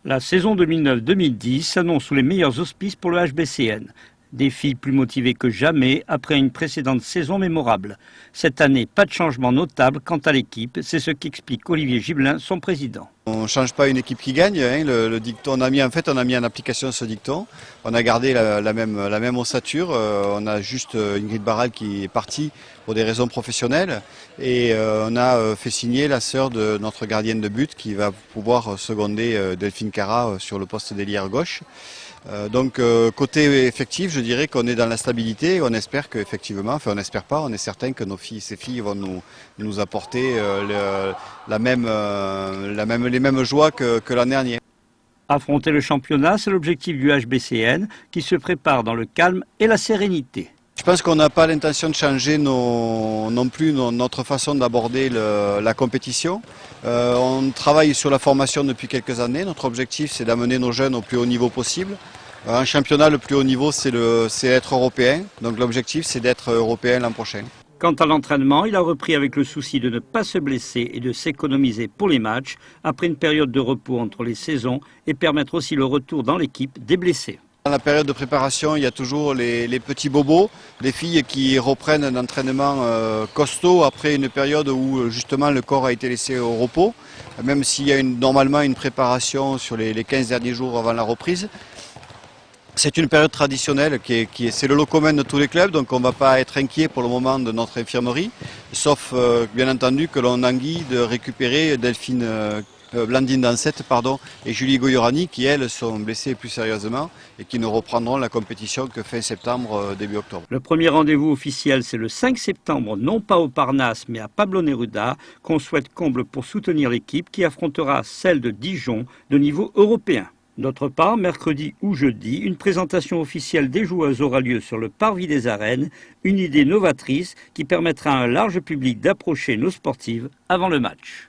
La saison 2009-2010 s'annonce sous les meilleurs auspices pour le HBCN. Des filles plus motivées que jamais après une précédente saison mémorable. Cette année, pas de changement notable quant à l'équipe, c'est ce qu'explique Olivier Gibelin, son président. On ne change pas une équipe qui gagne, hein. Le dicton, on a mis en application ce dicton. On a gardé la même ossature. On a juste Ingrid Barral qui est partie pour des raisons professionnelles. Et on a fait signer la sœur de notre gardienne de but qui va pouvoir seconder Delphine Cara sur le poste d'ailière gauche. Donc côté effectif, je dirais qu'on est dans la stabilité. On espère qu'effectivement, enfin on n'espère pas, on est certain que ces filles vont nous apporter les mêmes joies que l'an dernier. Affronter le championnat, c'est l'objectif du HBCN qui se prépare dans le calme et la sérénité. Je pense qu'on n'a pas l'intention de changer non plus notre façon d'aborder la compétition. On travaille sur la formation depuis quelques années. Notre objectif, c'est d'amener nos jeunes au plus haut niveau possible. En championnat, le plus haut niveau, c'est être européen. Donc l'objectif, c'est d'être européen l'an prochain. Quant à l'entraînement, il a repris avec le souci de ne pas se blesser et de s'économiser pour les matchs, après une période de repos entre les saisons, et permettre aussi le retour dans l'équipe des blessés. Dans la période de préparation, il y a toujours les petits bobos, les filles qui reprennent un entraînement costaud après une période où justement le corps a été laissé au repos, même s'il y a normalement une préparation sur les 15 derniers jours avant la reprise. C'est une période traditionnelle c'est le lot commun de tous les clubs, donc on ne va pas être inquiet pour le moment de notre infirmerie, sauf bien entendu que l'on enguille de récupérer Blandine Dansette et Julie Goyorani qui elles sont blessées plus sérieusement et qui ne reprendront la compétition que fin septembre, début octobre. Le premier rendez-vous officiel c'est le 5 septembre, non pas au Parnasse mais à Pablo Neruda, qu'on souhaite comble pour soutenir l'équipe qui affrontera celle de Dijon de niveau européen. D'autre part, mercredi ou jeudi, une présentation officielle des joueuses aura lieu sur le parvis des arènes, une idée novatrice qui permettra à un large public d'approcher nos sportives avant le match.